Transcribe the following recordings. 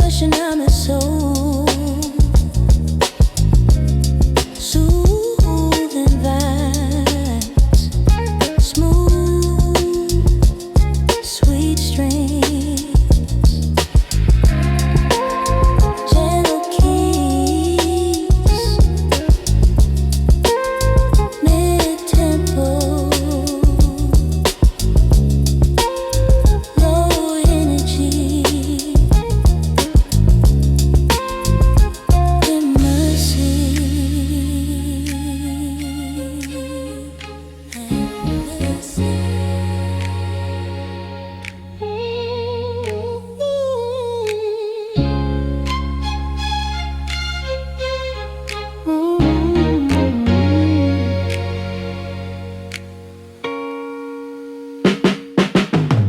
rushing out my soul, soothing vibes, smooth, sweet strings, gentle keys, mid-tempo, low energy.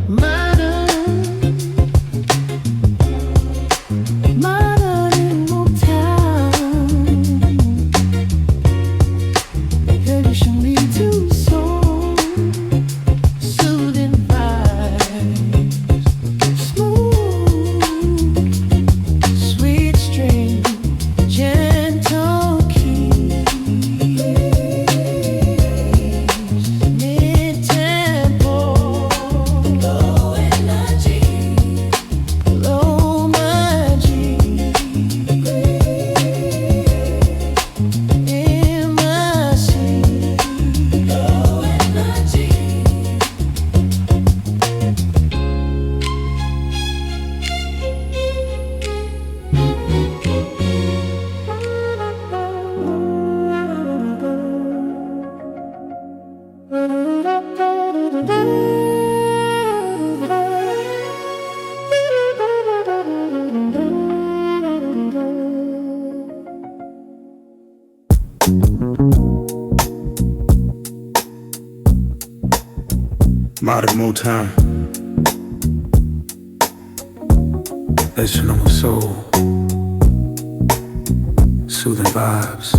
Modern in Motown, traditionally too soul, soothing vibes, smooth, sweet string, gentle keys, mid-tempo, low energy, low magic, MIC, low energy. Modern Motown, legend soul, soothing vibes,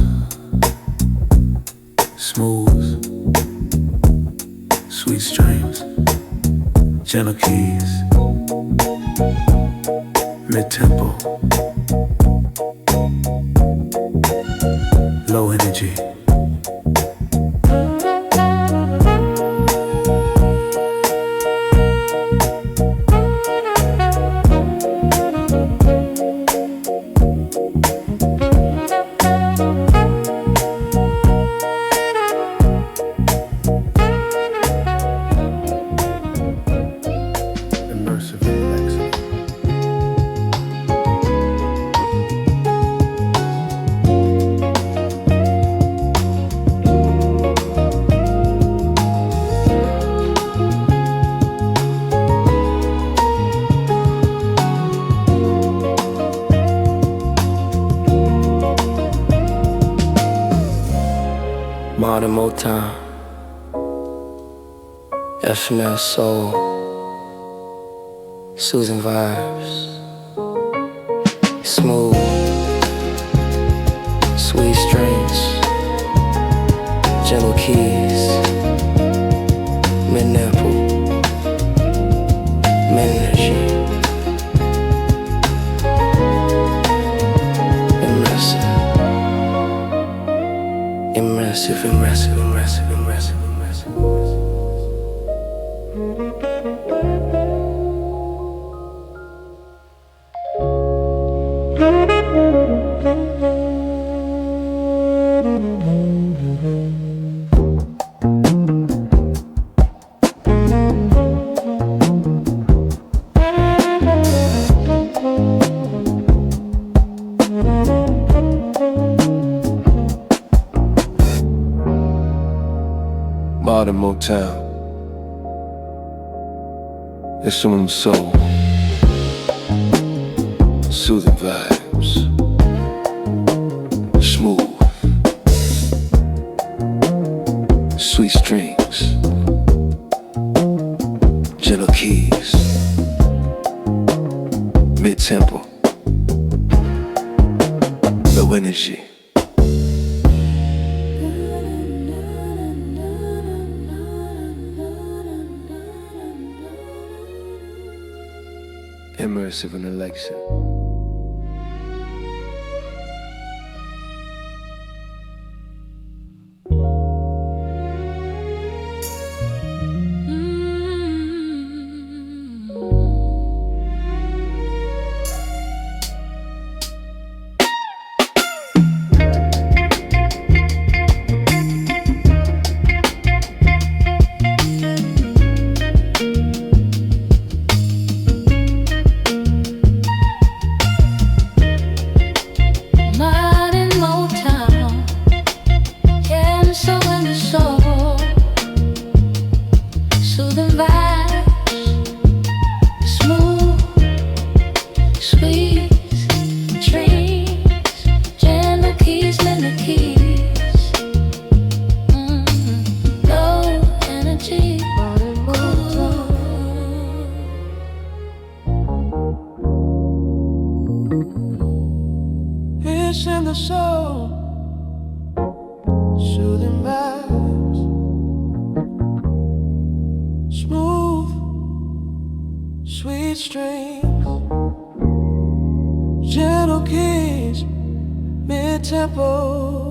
smooth, sweet strings, gentle keys, mid-tempo, low energy. Immersive and relaxing. Modern Motown, FML soul, soothing vibes, smooth, sweet strings, gentle keys, mid-tempo, mid-energy, immersive, immersive, immersive, immersive, immersive, immersive. Modern Motown, it's some soul, soothing vibes, smooth, sweet strings, gentle keys, mid-tempo, low energy. Immersive in election. It's in the soul, soothing vibes, smooth, sweet strings, gentle keys, mid-tempo.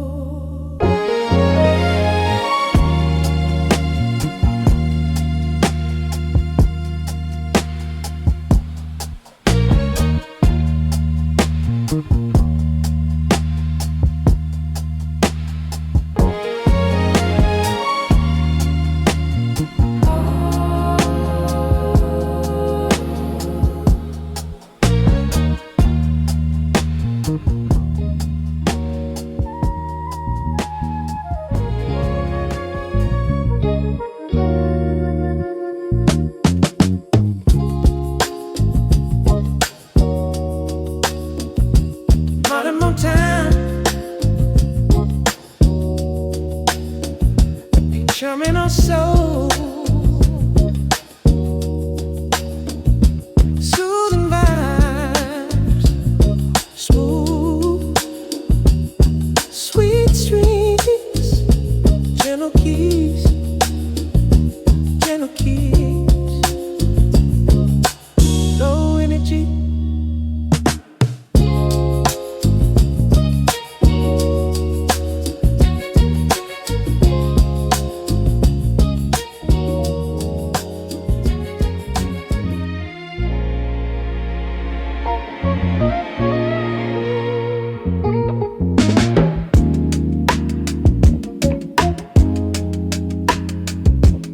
Modern Motown, charming our soul, soothing vibes, smooth, sweet strings, gentle keys, low energy.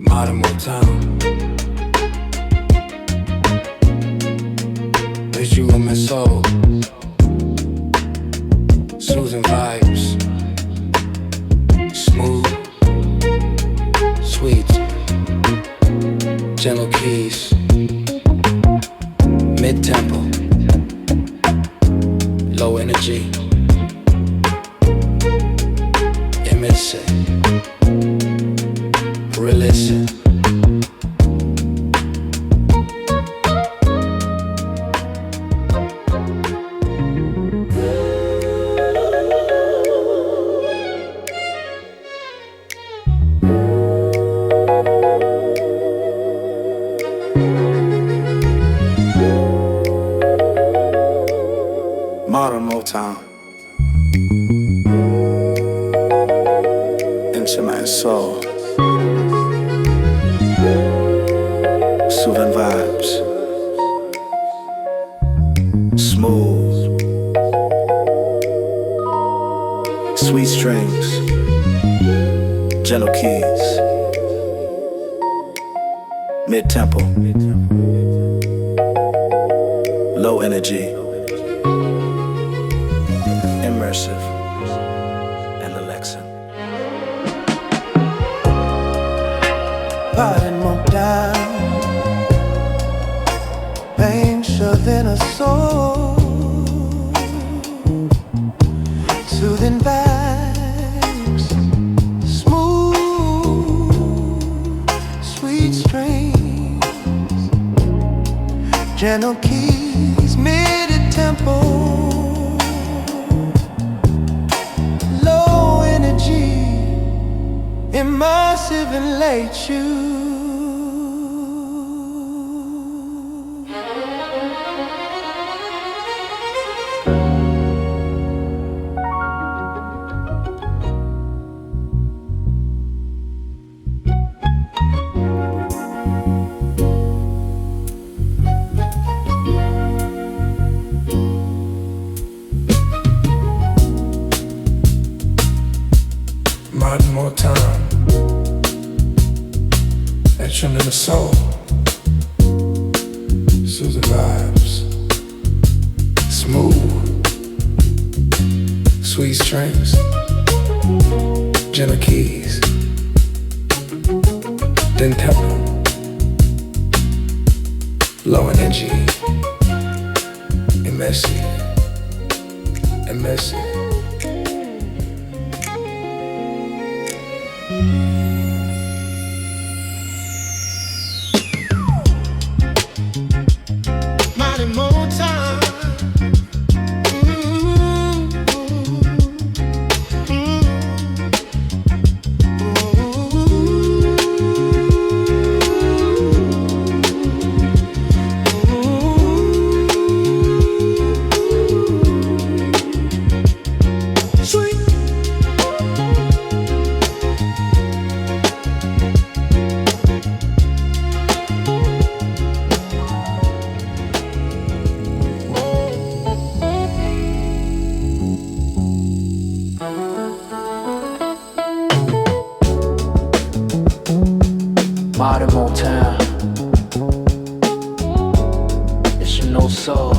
Modern Motown. Place you in my soul. Soothing vibes. Smooth. Sweet. Gentle keys. Mid-tempo. Low energy. Immersive. Listen. Modern Motown. Intimate and soul. Soothing vibes. Smooth. Sweet strings. Gentle keys. Mid-tempo. Low energy. Immersive. And Alexa. Modern Motown, ancient than a soul, soothing vibes, smooth, sweet strings, gentle keys, mid-tempo, low energy, immersive and late you. Modern Motown. Action in the soul. Soothing vibes. Smooth. Sweet strings. Gentle keys. Then tempo. Low energy. Immersive. Modern Motown, Motown. It's your no soul,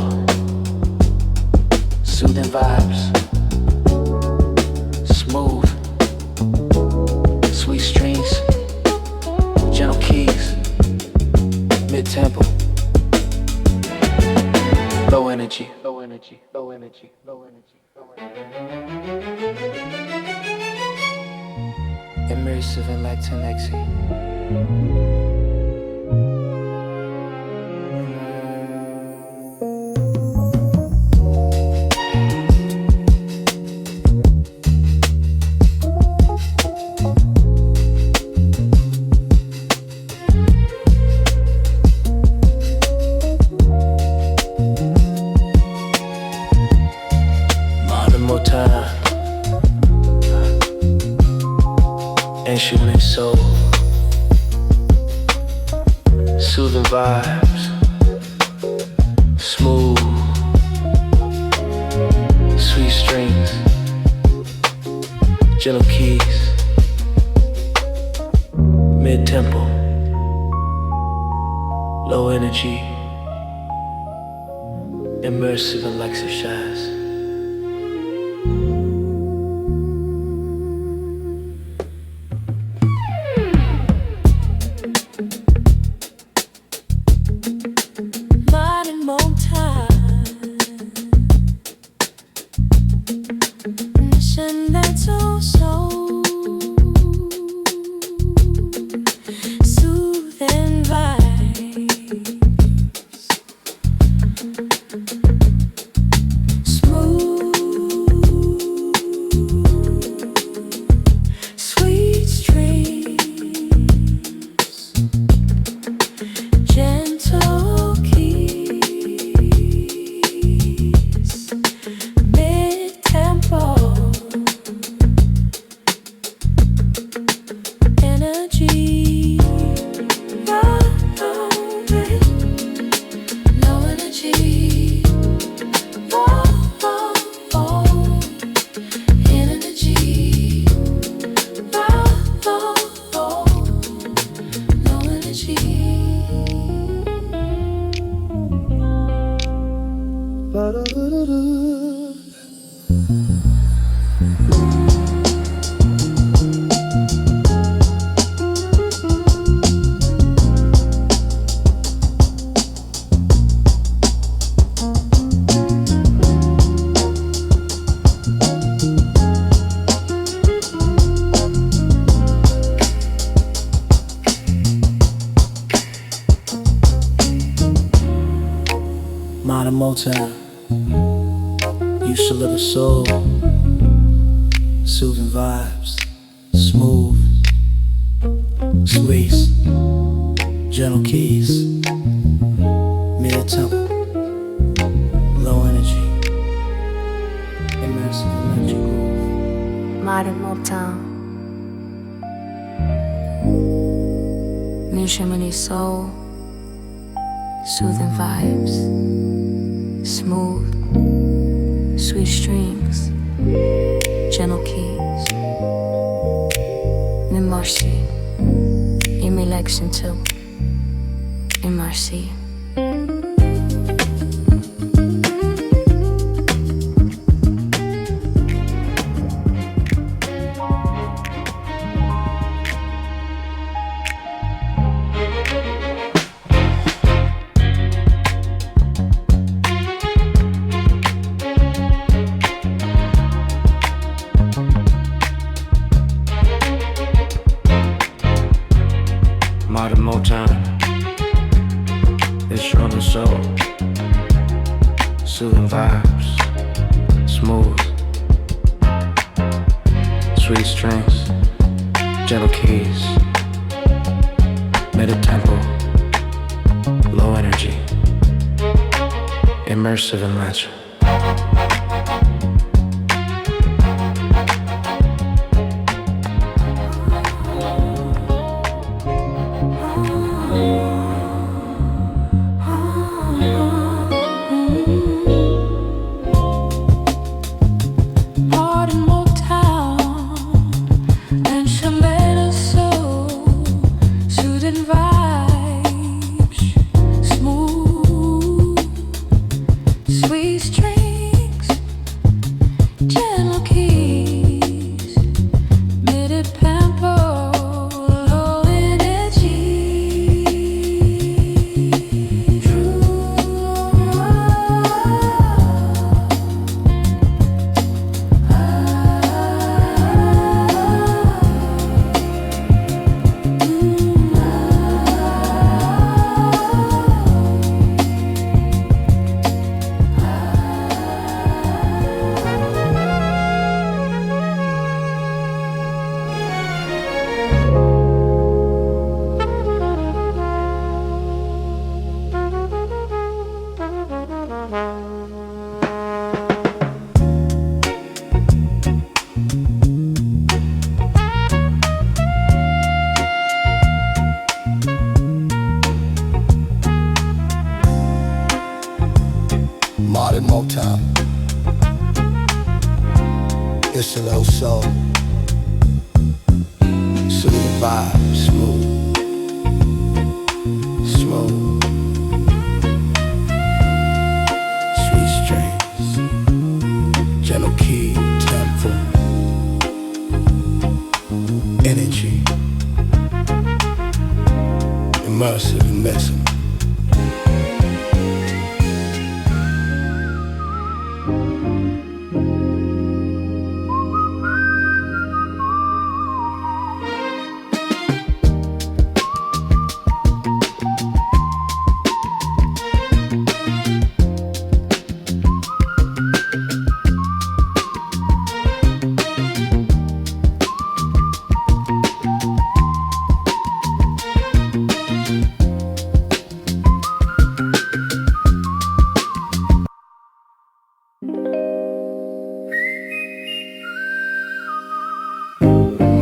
soothing vibes, smooth, sweet strings, gentle keys, mid-tempo, low energy, low energy, low energy, low energy, low energy. Immersive and Latinx. Modern Motown, instrument soul, soothing vibes, smooth, sweet strings, gentle keys, mid-tempo, low energy, immersive and exercise. Modern Motown, mission that's so soothing vibes, smooth, sweet strings, gentle keys, mid-tempo, energy, low energy, low energy, low energy. Modern Motown, used to little soul, soothing vibes, smooth, sweet, gentle keys, mid-tempo, low energy, immersive electrical. Modern Motown, Nishimani soul, soothing vibes, smooth, sweet strings, gentle keys, Merci, Amy Lexington too, and Merci. Modern Motown, it's your soul, soothing vibes, smooth, sweet strings, gentle keys, mid-tempo, low energy, immersive and magic. Motown, and she made us so soothing vibes. sweet strings, gentle keys, mid tempo, low energy. Modern Motown. It's a little soul. Soothing vibe, smooth. Smooth. Sweet strings. Gentle key, tempo. Energy. Immersive and messing.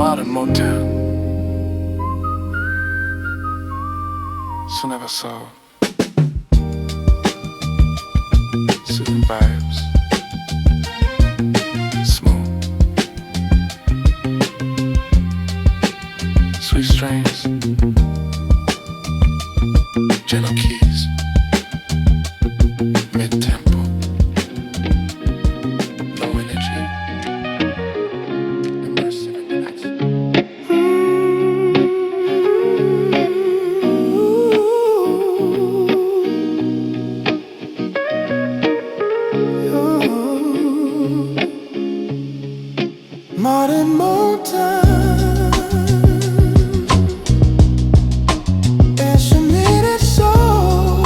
Modern Motown. So never saw. Soothing vibes. Smooth. Sweet strings. Gentle keys. Mid tempo. Low energy. Immersive and relaxing. Modern Motown, estimated soul,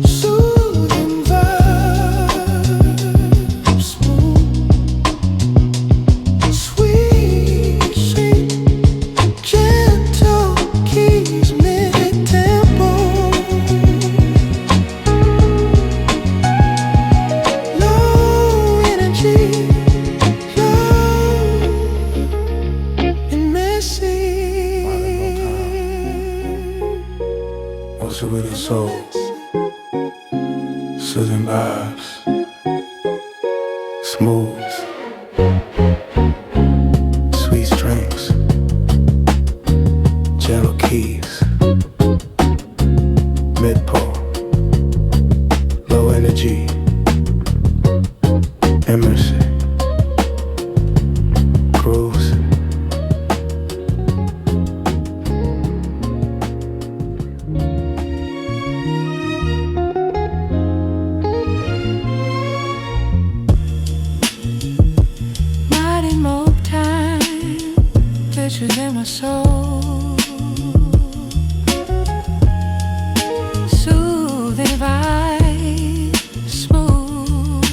soothing vibes, smooth, sweet, sweet, gentle keys, mid-tempo, low energy, low and messy. Also with a soul. Soothing vibes. Smooth. Sweet strings. Gentle keys. Mid-po. Low energy. Immersive. Grooves. Mighty Motown, pictures in my soul. Soothing vibe, smooth.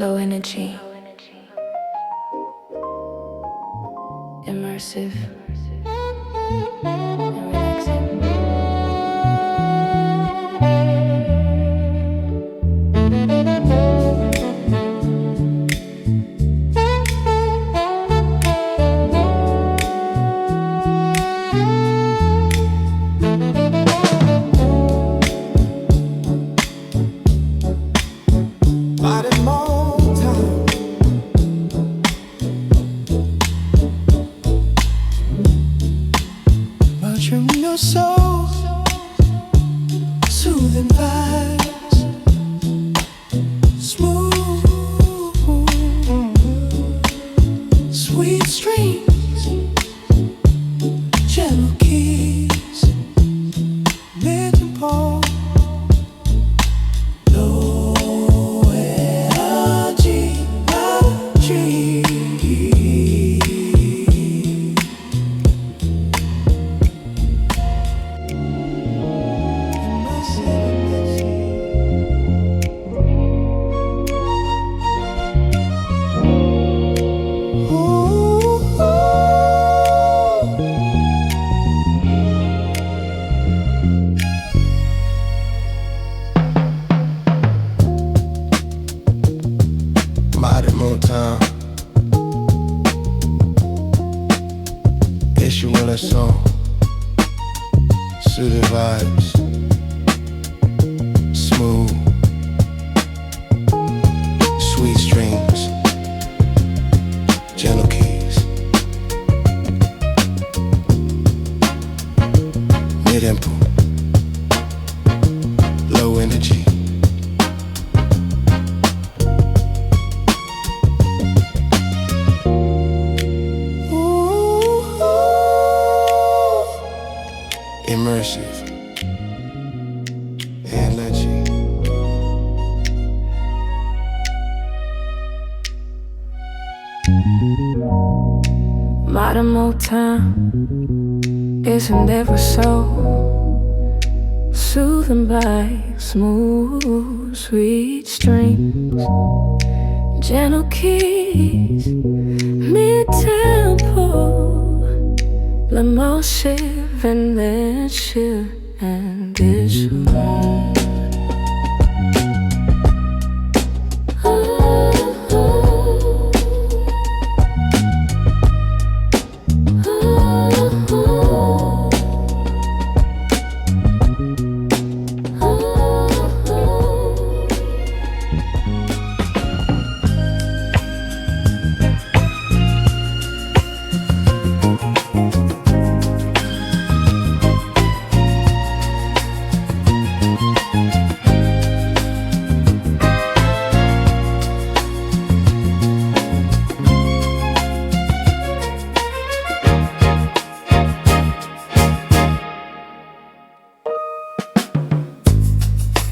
low energy, immersive, and relaxing. Mighty Motown. Mushroom your soul, soothing vibes, smooth, sweet strings, gentle keys, mid-tempo, low energy, energy. Mighty Motown. Issue in a song. Soothing vibes. Smooth. Sweet strings. Gentle keys. Mid-tempo. Low energy. Immersive and leggy. Modern Motown isn't ever so soothing by smooth, sweet strings, gentle keys, mid-tempo, emotive and then chill and visual.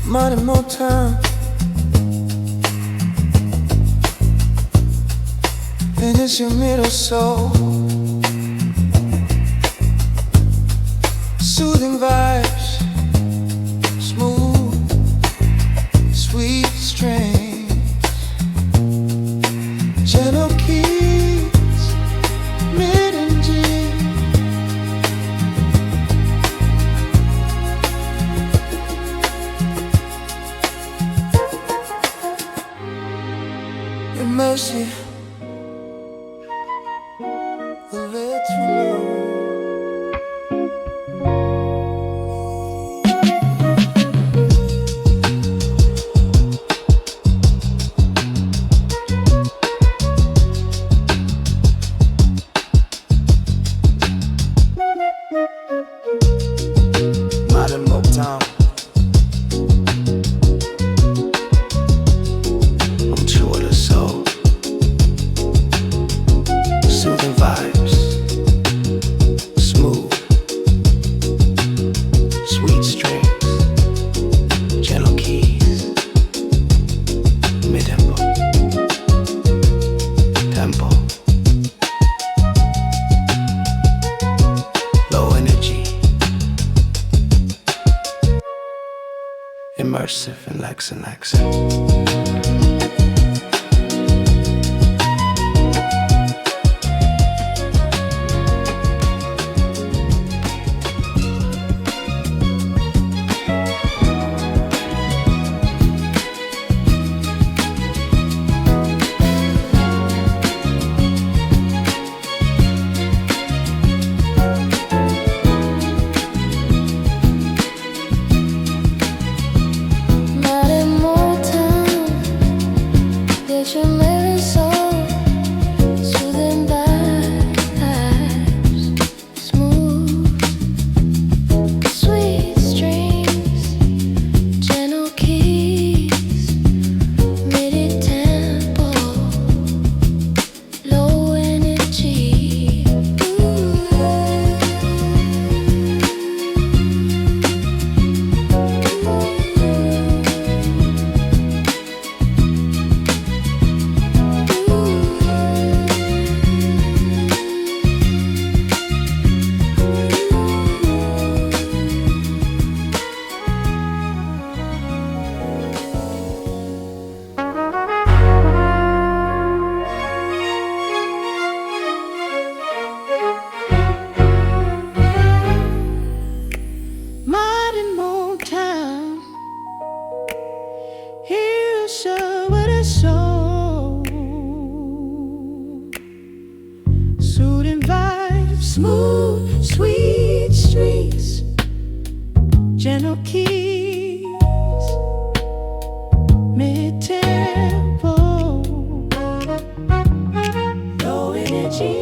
Mighty Motown. And it's your middle soul, soothing vibes, smooth, sweet strings, gentle keys, mid-energy. Your mercy will let you know. Modern Motown. I'm true of the soul. Soothing vibes. Smooth. Sweet strings. Gentle keys. Mid-tempo. Tempo. Low energy. Immersive and laxing. smooth, sweet strings, gentle keys, mid-tempo, low energy.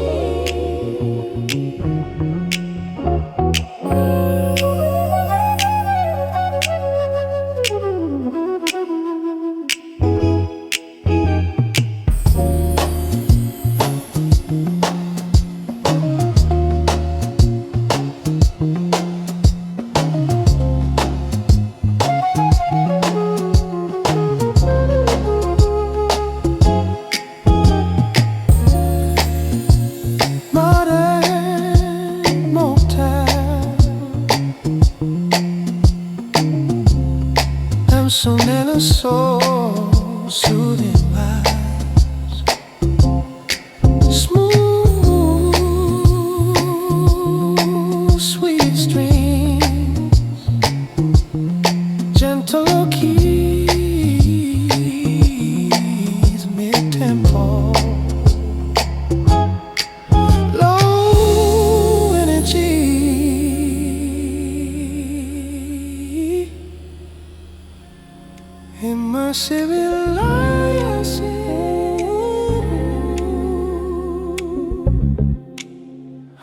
Modern Motown. I'm so mellow, so soothing vibes. Smooth, sweet strings, gentle keys, mid-tempo, low energy. Immersive reliance.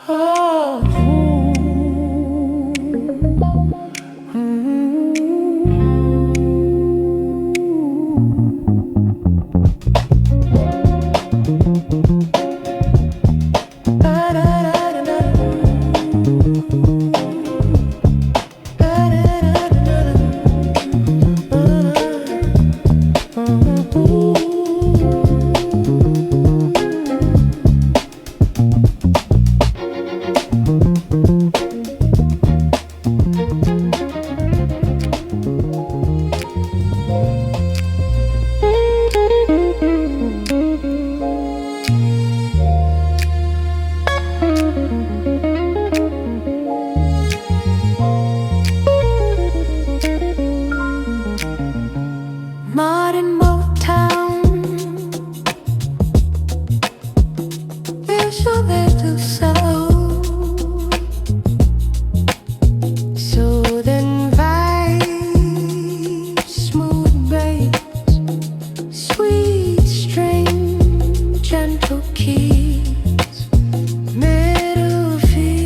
Oh. Modern Motown, we're so there to sound. Soothing vibes, smooth bass, sweet string, gentle keys, middle feel.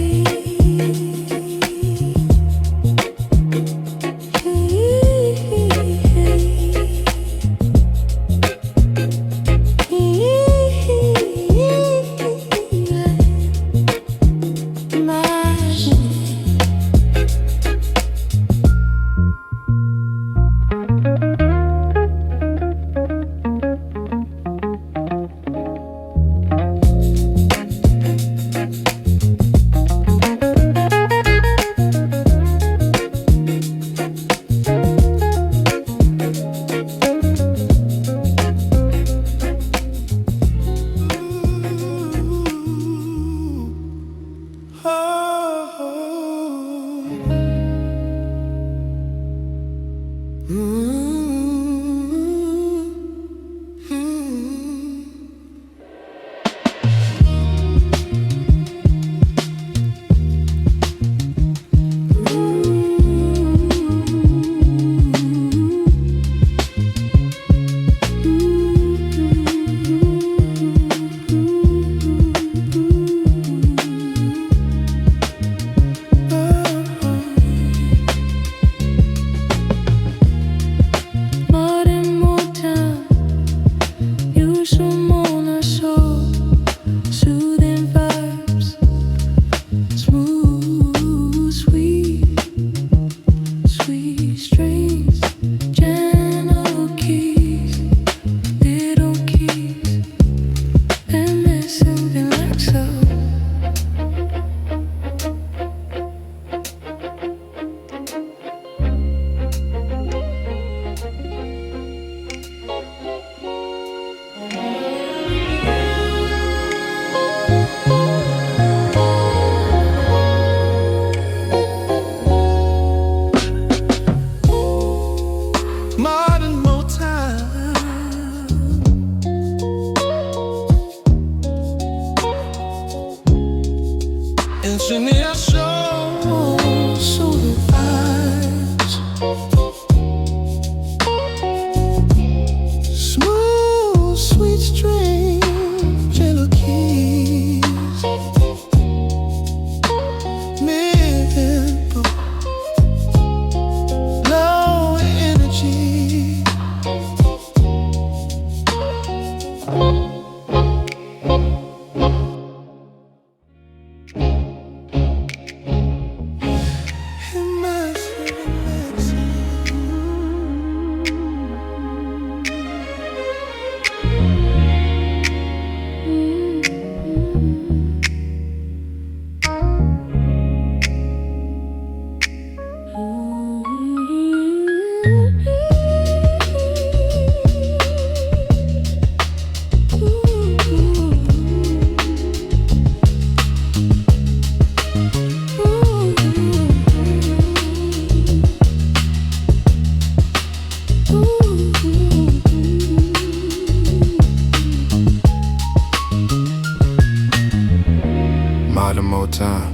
Motown.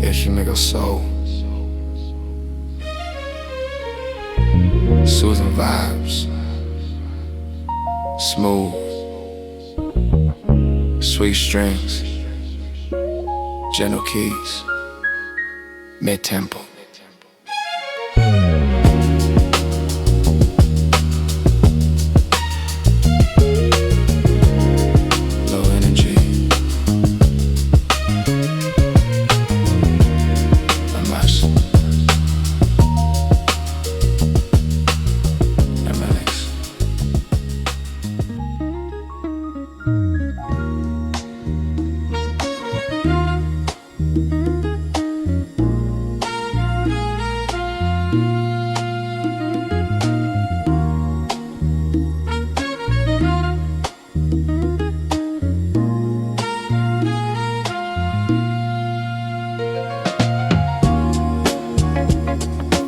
Yeah, she make a soul. Soothing vibes. Smooth. Sweet strings. Gentle keys. Mid-tempo. Low energy. Amas. MLX.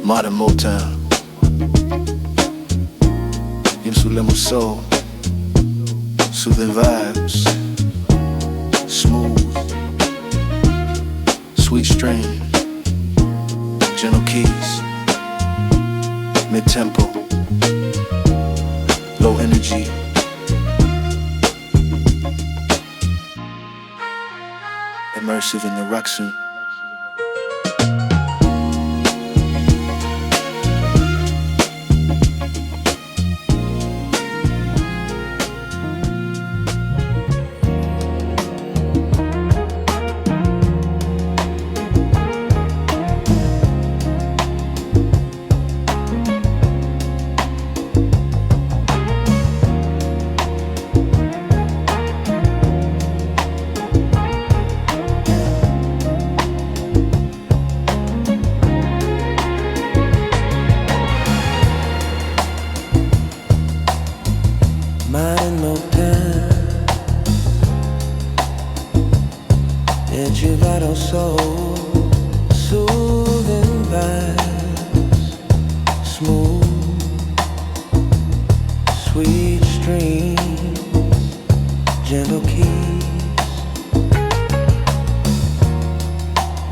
Modern Motown. Insulemos soul. Soothing vibes. Smooth. Sweet strain. Gentle keys. Mid-tempo. Low energy. Immersive in the rock scene. Modern Motown, it's your vital soul, soothing vibes, smooth, sweet streams, gentle keys,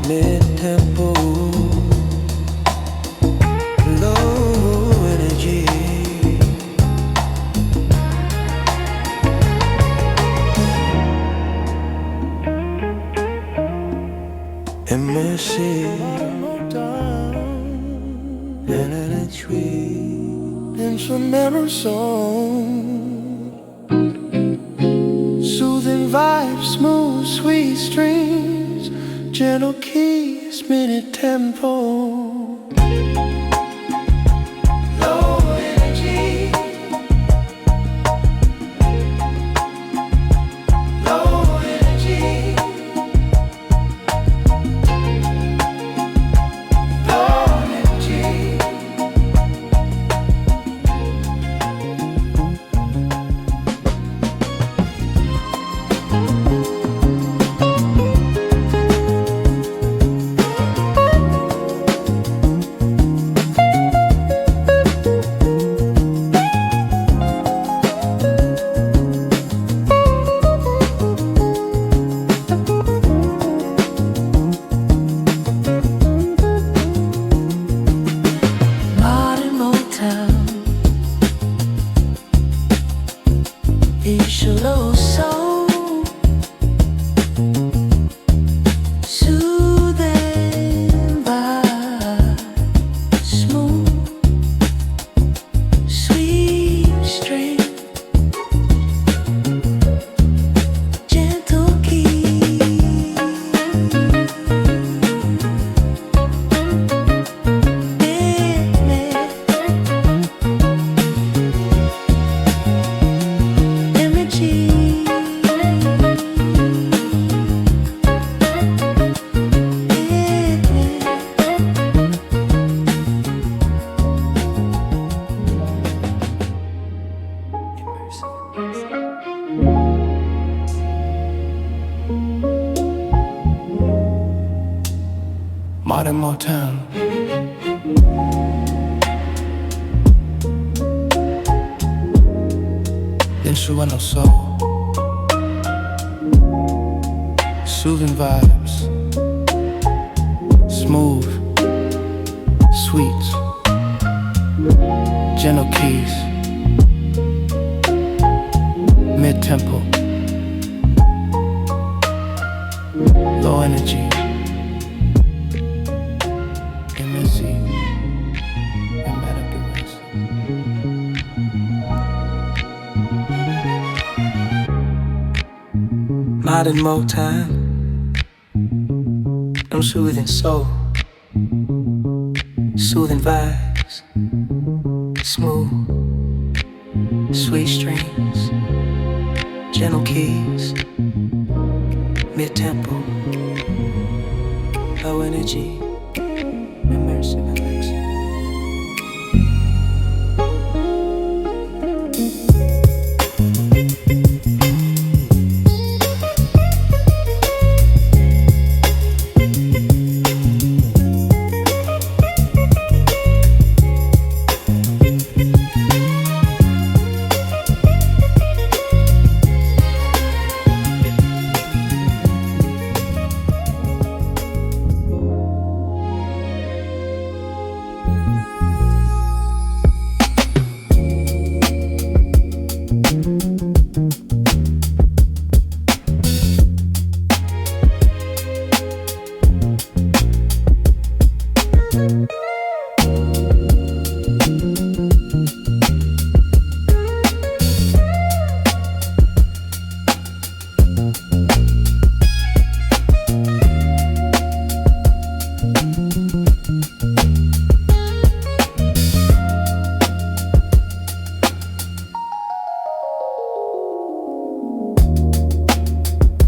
mid-tempo, low energy. Immersive in a tree, instrumental song, soothing vibes, smooth, sweet strings, gentle keys, minute tempo. Low energy, low energy. It's your low soul, soothing vibe, smooth, sweet string, gentle key, Modern Motown. Instrumental soul. soothing vibes, smooth, sweet, gentle keys, mid-tempo, low energy, MSC, and Metaverse. Modern Motown, I'm soothing soul, soothing vibes, smooth, sweet strings, gentle keys, mid-tempo, low energy, immersive effects.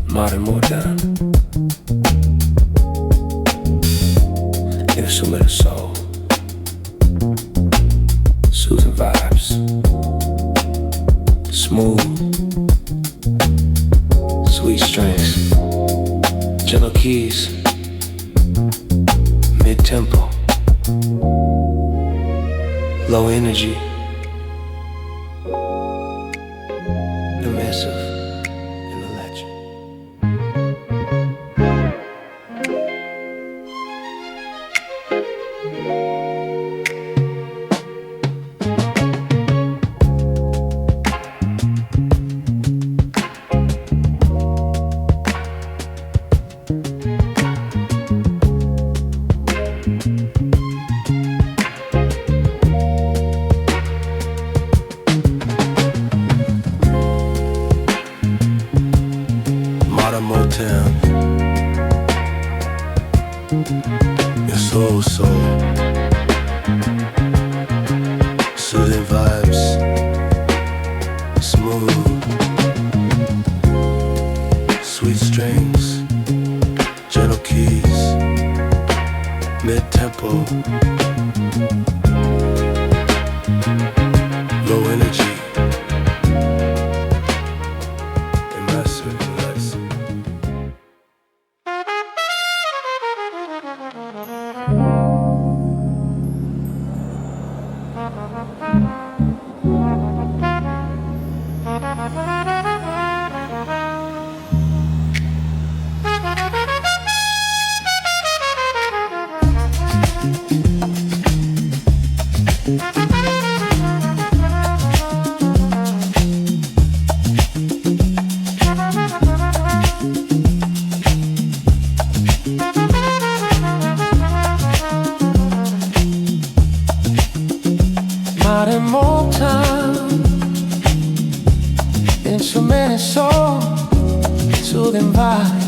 Modern Motown, instrument of soul, soothing vibes, smooth, sweet strings, gentle keys, mid-tempo, low energy, immersive, and electric. Modern Motown, your soul, soothing vibes, smooth, sweet strings, gentle keys, mid-tempo, low energy, immersive, relaxing. Modern Motown, instrument and soul, soothing vibes,